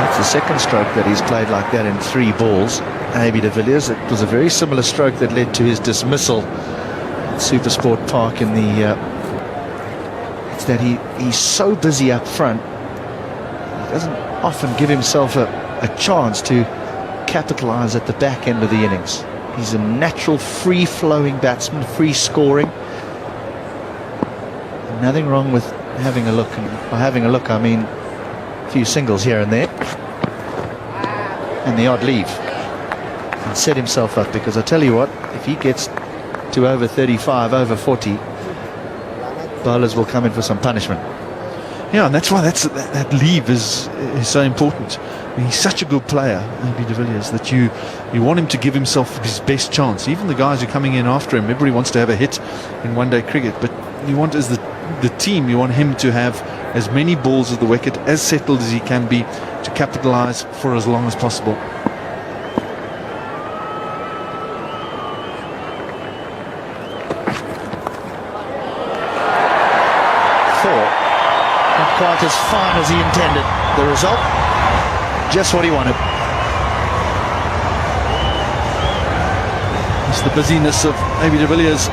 It's the second stroke that he's played like that in 3 balls. AB de Villiers, it was a very similar stroke that led to his dismissal at Supersport Park in the... it's that he's so busy up front, he doesn't often give himself a chance to capitalise at the back end of the innings. He's a natural free-flowing batsman, free-scoring. Nothing wrong with having a look, and by having a look I mean a few singles here and there and the odd leave, and set himself up, because I tell you what, if he gets to over 35, over 40, bowlers will come in for some punishment. Yeah, and that's why that leave is so important. I mean, he's such a good player, AB de Villiers, that you want him to give himself his best chance. Even the guys who are coming in after him, everybody wants to have a hit in one-day cricket, but you want, as the team, you want him to have as many balls at the wicket, as settled as he can be, to capitalise for as long as possible. Not quite as fine as he intended. The result, just what he wanted. It's the busyness of AB de Villiers.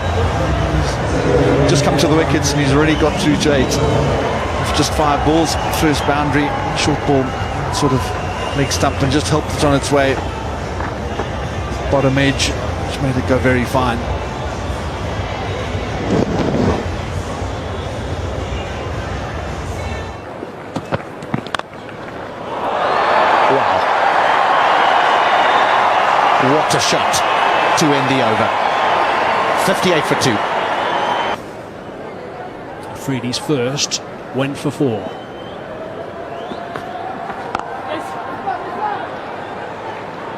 He's just come to the wickets and he's already got through to 8. With just 5 balls, first boundary, short ball, sort of leg stump, and just helped it on its way. Bottom edge, which made it go very fine. What a shot to end the over. 58 for 2. Freedy's first went for 4.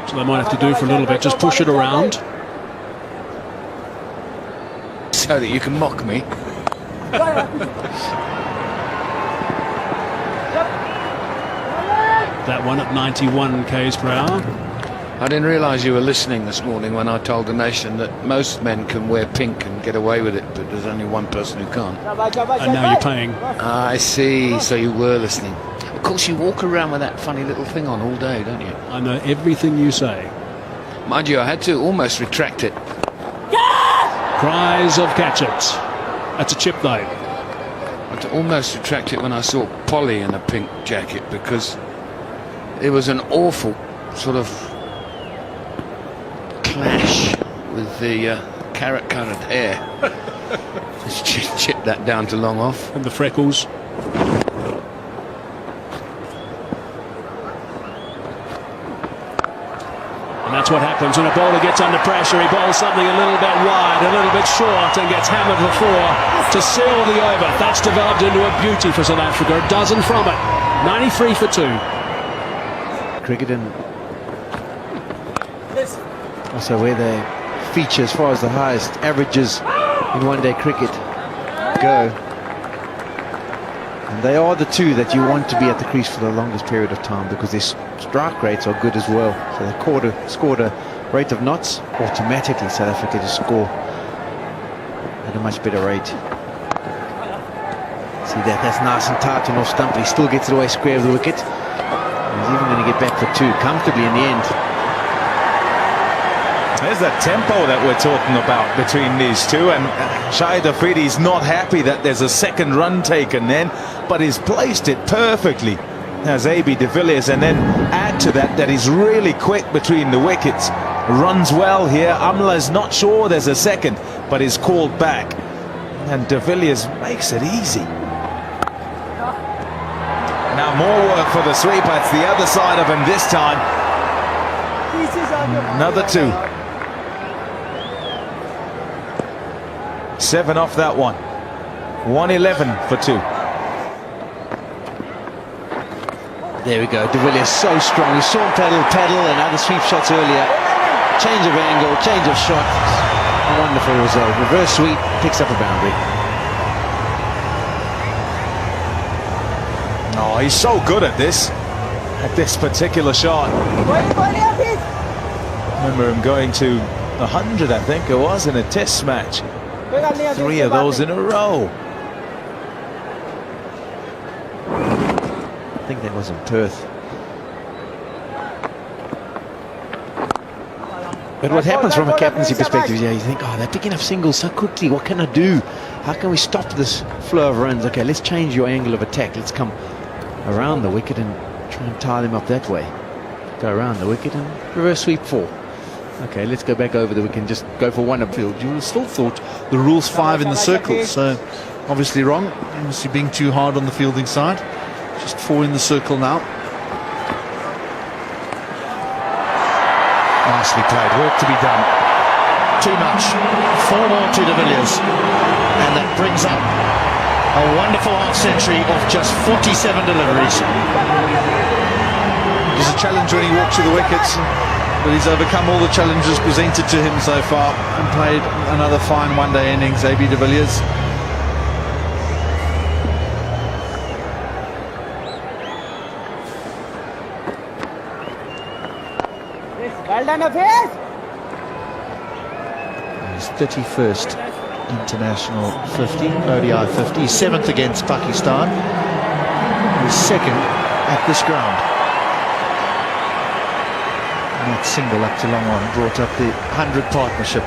So they might have to do for a little bit, just push it around. So that you can mock me. That one at 91 k's per hour. I didn't realise you were listening this morning when I told the nation that most men can wear pink and get away with it, but there's only one person who can't. And now you're paying. I see, so you were listening. Of course, you walk around with that funny little thing on all day, don't you? I know everything you say. Mind you, I had to almost retract it. Cries of catch it. That's a chip though. I had to almost retract it when I saw Polly in a pink jacket, because it was an awful sort of clash with the carrot-coloured hair. Just chip that down to long off. And the freckles. And that's what happens when a bowler gets under pressure. He bowls something a little bit wide, a little bit short, and gets hammered for 4 to seal the over. That's developed into a beauty for South Africa. A dozen from it. 93 for 2. Cricket and also where they feature as far as the highest averages in one-day cricket go. And they are the two that you want to be at the crease for the longest period of time, because their strike rates are good as well. So they scored a rate of knots, automatically South Africa to score at a much better rate. See that's nice and tight and off stump, but he still gets it away square of the wicket. He's even going to get back for 2 comfortably in the end. There's that tempo that we're talking about between these two, and Shahid Afridi's not happy that there's a second run taken then, but he's placed it perfectly as AB de Villiers, and then add to that he's really quick between the wickets, runs well here. Amla's not sure there's a second, but is called back, and de Villiers makes it easy. Now more work for the sweeper. It's the other side of him this time. Another 2. 7 off that one. 111 for 2. There we go. De Villiers so strong. We saw him paddle and other sweep shots earlier. Change of angle, change of shot. A wonderful result. Reverse sweep, picks up a boundary. Oh, he's so good at this particular shot. Remember him going to 100, I think it was, in a test match. 3 of those in a row. I think that was in Perth. But what happens from a captaincy perspective, you think, oh, they're picking up singles so quickly. What can I do? How can we stop this flow of runs? Okay, let's change your angle of attack. Let's come around the wicket and try and tie them up that way. Go around the wicket and reverse sweep 4. Okay, let's go back over the wicket and just go for one upfield. You would have still thought the rule's 5 in the circle, so obviously wrong. Obviously being too hard on the fielding side. Just 4 in the circle now. Nicely played, work to be done. Too much. 4 more to de Villiers. And that brings up a wonderful half-century of just 47 deliveries. There's a challenge when he walks to the wickets, but he's overcome all the challenges presented to him so far and played another fine one-day innings, AB de Villiers. Well done, Hafiz. His 31st international 50, ODI 50, 7th against Pakistan. His 2nd at this ground. And that single up to long on brought up the 100 partnership.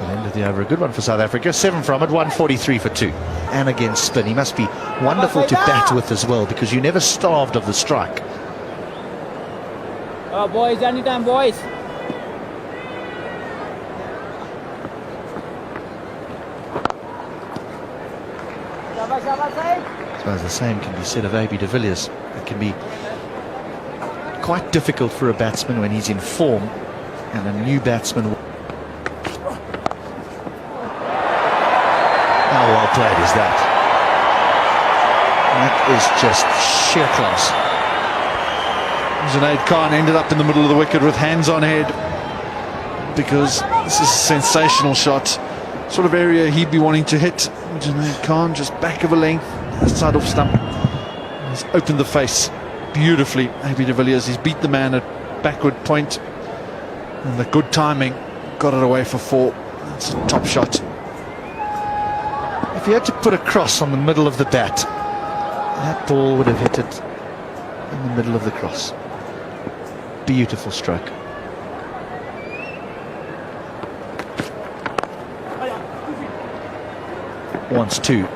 End of the over, a good one for South Africa. 7 from it, 143 for 2. And against spin. He must be wonderful to bat with as well, because you're never starved of the strike. Oh, boys, anytime, boys. I suppose the same can be said of AB de Villiers. It can be quite difficult for a batsman when he's in form, and a new batsman. How well played is that? That is just sheer class. Junaid Khan ended up in the middle of the wicket with hands on head, because this is a sensational shot. Sort of area he'd be wanting to hit. Junaid Khan just back of a length, side off stump. He's opened the face beautifully. AB de Villiers, he's beat the man at backward point, and the good timing got it away for 4. That's a top shot. If he had to put a cross on the middle of the bat, that ball would have hit it in the middle of the cross. Beautiful stroke. Wants 2. He's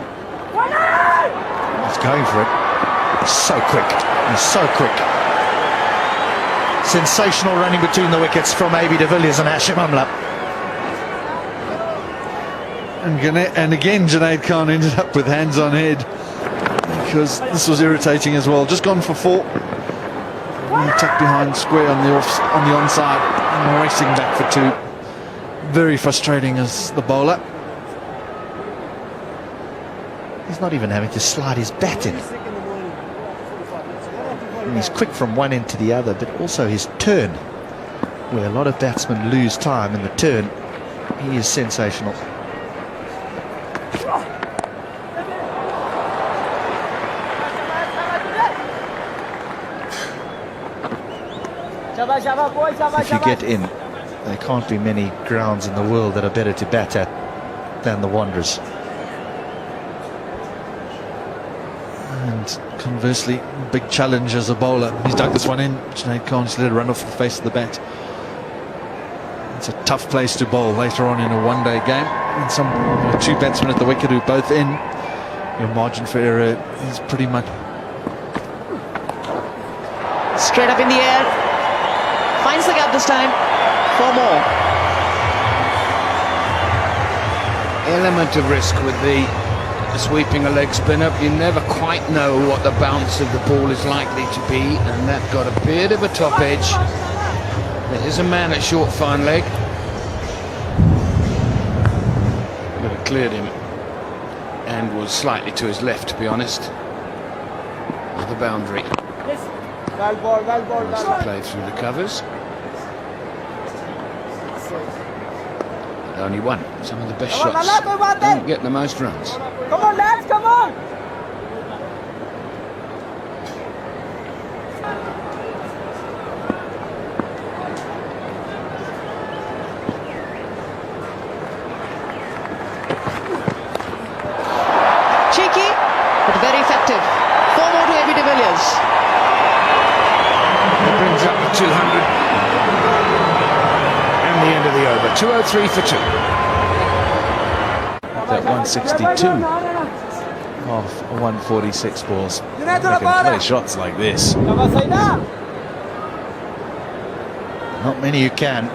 going for it. So quick. He's so quick. Sensational running between the wickets from AB de Villiers and Hashim Amla. And again, Junaid Khan ended up with hands on head, because this was irritating as well. Just gone for 4. Tucked behind square on the onside, and racing back for 2. Very frustrating as the bowler. He's not even having to slide his bat in. And he's quick from one end to the other, but also his turn, where a lot of batsmen lose time in the turn. He is sensational. If you get in, there can't be many grounds in the world that are better to bat at than the Wanderers. And conversely, big challenge as a bowler. He's dug this one in. Junaid Khan just let it run off the face of the bat. It's a tough place to bowl later on in a one-day game. And 2 batsmen at the wicket who are both in. Your margin for error is pretty much... Straight up in the air. Finds the gap this time. 4 more. Element of risk with the sweeping a leg spinner. You never quite know what the bounce of the ball is likely to be, and that got a bit of a top edge. There is a man at short fine leg, but it cleared him and was slightly to his left, to be honest, of the boundary. Well ball, Nicely played through the covers. But only one. Some of the best shots don't get the most runs. Come on, lads, come on! but very effective. 4 more to AB de Villiers. That brings up the 200 and the end of the over. 203 for 2. That 162 of 146 balls. They can play shots like this. Not many you can.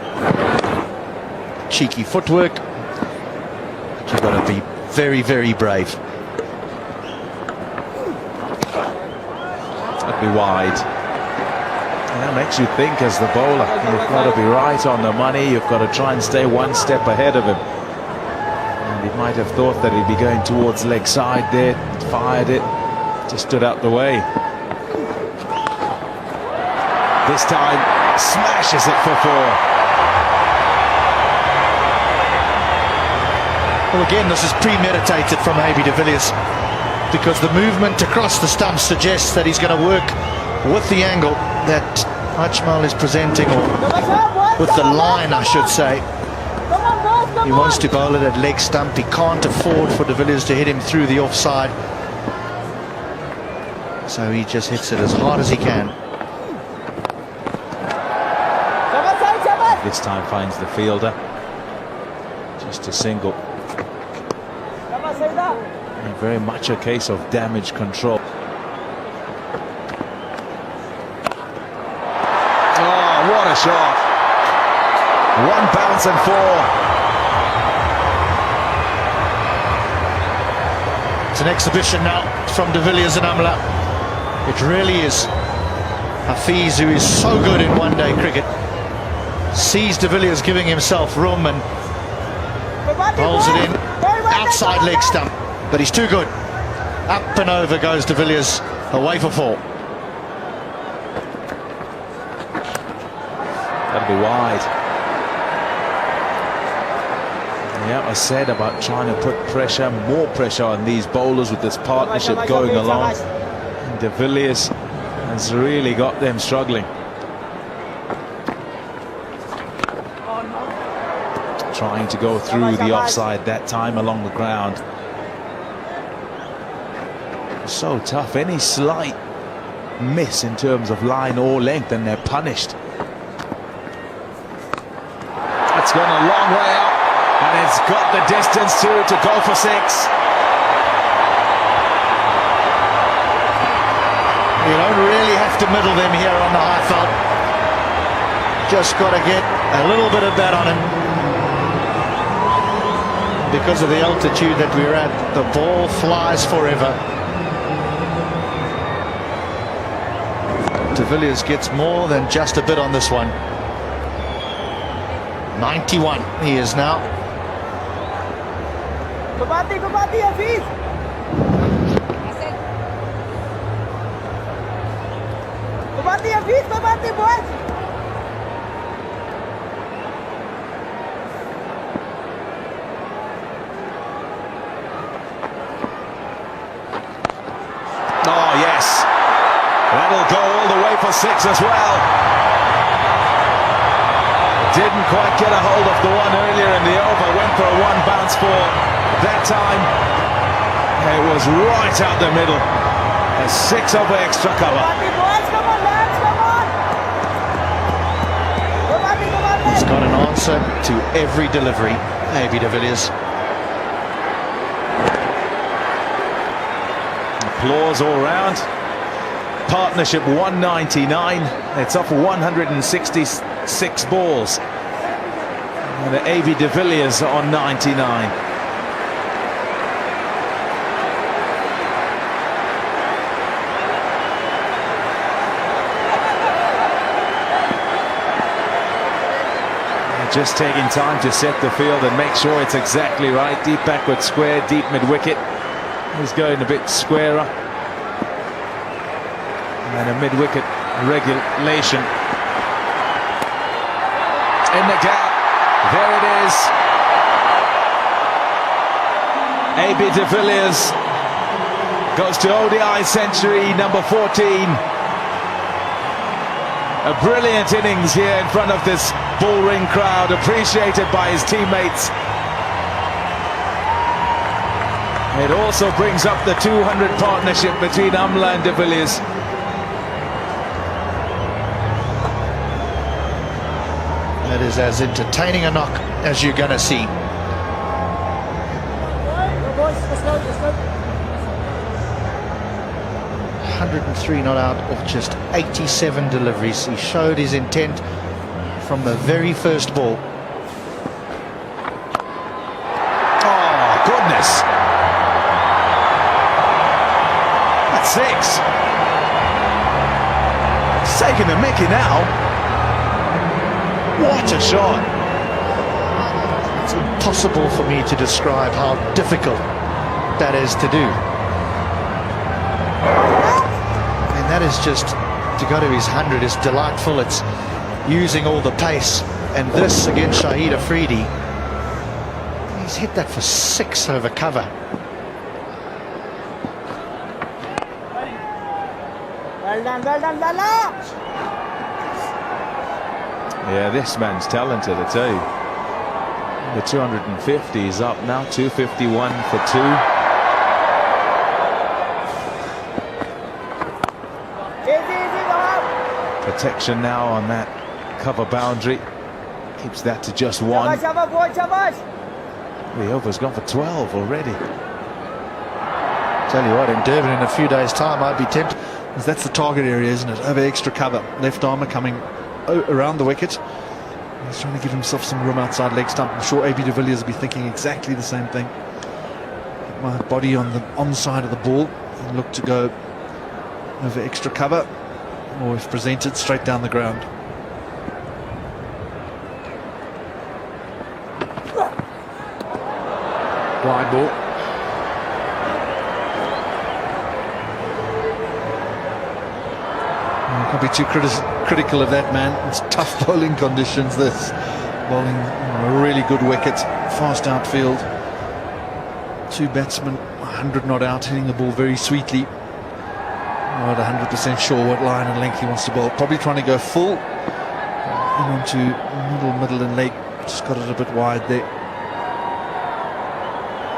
Cheeky footwork. But you've got to be very, very brave. That'd be wide. And that makes you think as the bowler. You've got to be right on the money. You've got to try and stay one step ahead of him. And he might have thought that he'd be going towards leg side there. Fired it. Just stood out the way. This time smashes it for 4. Well, again, this is premeditated from AB de Villiers, because the movement across the stumps suggests that he's going to work with the angle that Ajmal is presenting, or with the line, I should say. He wants to bowl it at leg stump. He can't afford for de Villiers to hit him through the offside, so he just hits it as hard as he can. This time finds the fielder. Just a single. And very much a case of damage control. Oh, what a shot. 1 bounce and 4. It's an exhibition now from de Villiers and Amla. It really is. Hafiz, who is so good in one-day cricket, sees de Villiers giving himself room and bowls it in outside leg stump, but he's too good. Up and over goes de Villiers, away for 4. That'll be wide. Yeah, I said about trying to put pressure, more pressure on these bowlers with this partnership going along. And de Villiers has really got them struggling. Trying to go through the offside that time along the ground. So tough. Any slight miss in terms of line or length and they're punished. It's gone a long way up, and it's got the distance too to go for 6. You don't really have to middle them here on the high felt. Just got to get a little bit of bat on him. Because of the altitude that we're at, the ball flies forever. De Villiers gets more than just a bit on this one. 91 he is now. Hafiz. Boys. Oh, yes. That'll go all the way for 6 as well. Didn't quite get a hold of the one earlier in the over. Went for a 1 bounce 4. That time, it was right out the middle. A 6 over extra cover. He's got an answer to every delivery, AB de Villiers. Applause all round. Partnership 199. It's off 166 balls. And the AB de Villiers on 99. Just taking time to set the field and make sure it's exactly right. Deep backward square, deep mid-wicket. He's going a bit squarer. And a mid-wicket regulation. In the gap. There it is. AB de Villiers goes to ODI century number 14. A brilliant innings here in front of this bullring crowd, appreciated by his teammates. It also brings up the 200 partnership between Amla and de Villiers. That is as entertaining a knock as you're going to see. 103 not out of just 87 deliveries. He showed his intent from the very first ball. Oh, goodness. That's 6. He's taking the mickey now. What a shot. It's impossible for me to describe how difficult that is to do. That is just, to go to his 100 is delightful. It's using all the pace. And this against Shahid Afridi, he's hit that for 6 over cover. Well done, well done, well done. Yeah, this man's talented, I tell you. The 250 is up now, 251 for 2. Protection now on that cover boundary. Keeps that to just 1. The over's gone for 12 already. Tell you what, in Durban in a few days' time, I'd be tempted. That's the target area, isn't it? Over extra cover. Left armour coming around the wicket. He's trying to give himself some room outside leg stump. I'm sure AB de Villiers will be thinking exactly the same thing. Get my body on the onside of the ball and look to go over extra cover, or if presented, straight down the ground. Wide ball. You can't be too critical of that man. It's tough bowling conditions, this. Bowling a really good wicket, fast outfield. 2 batsmen, 100 not out, hitting the ball very sweetly. Not 100% sure what line and length he wants to bowl. Probably trying to go full in onto middle and leg. Just got it a bit wide there.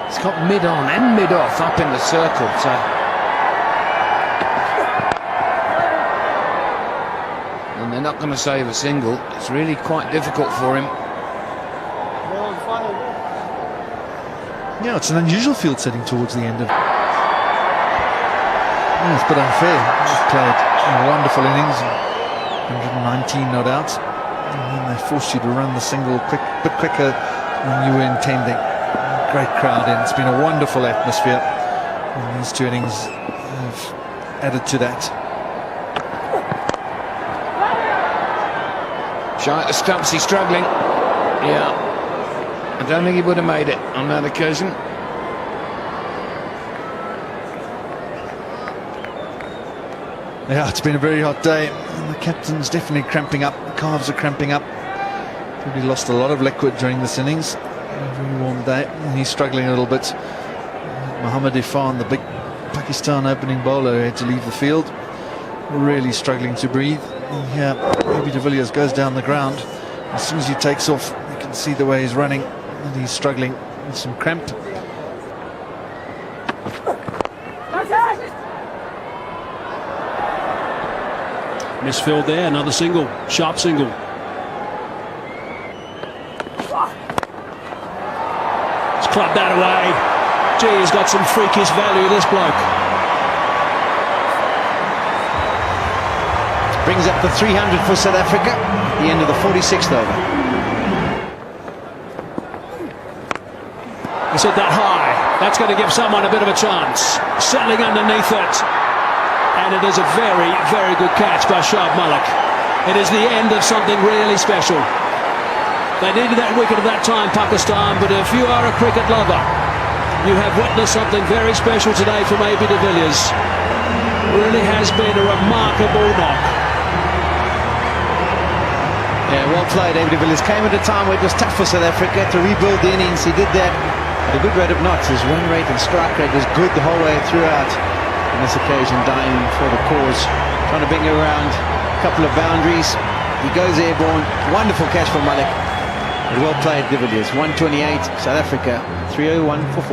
It's got mid on and mid off up in the circle. So and they're not going to save a single. It's really quite difficult for him. Yeah, it's an unusual field setting towards the end of. Yeah, it's a bit unfair. He's played a wonderful innings, 119 not out, and then they forced you to run the single bit quicker than you were intending. Great crowd in. It's been a wonderful atmosphere, and these 2 innings have added to that. Shy at the stumps, he's struggling. Yeah, I don't think he would have made it on that occasion. Yeah, it's been a very hot day, and the captain's definitely cramping up. The calves are cramping up. Probably lost a lot of liquid during this innings. A very warm day, and he's struggling a little bit. Mohammad Irfan, the big Pakistan opening bowler, who had to leave the field, really struggling to breathe. And here, AB de Villiers goes down the ground. As soon as he takes off, you can see the way he's running, and he's struggling with some cramp. Misfield there, another single, sharp single. It's clubbed that away. Gee, he's got some freakish value, this bloke. Brings up the 300 for South Africa at the end of the 46th over. He's hit that high. That's going to give someone a bit of a chance. Settling underneath it. And it is a very, very good catch by Shab Malik. It is the end of something really special. They needed that wicket at that time, Pakistan, but if you are a cricket lover, you have witnessed something very special today from AB de Villiers. Really has been a remarkable knock. Yeah, well played. AB de Villiers came at a time where it was tough for South Africa to rebuild the innings. He did that at a good rate of knots. His win rate and strike rate was good the whole way throughout. On this occasion, dying for the cause, trying to bring around a couple of boundaries. He goes airborne. Wonderful catch for Malik. Well played, de Villiers. 128, South Africa, 301 for 4.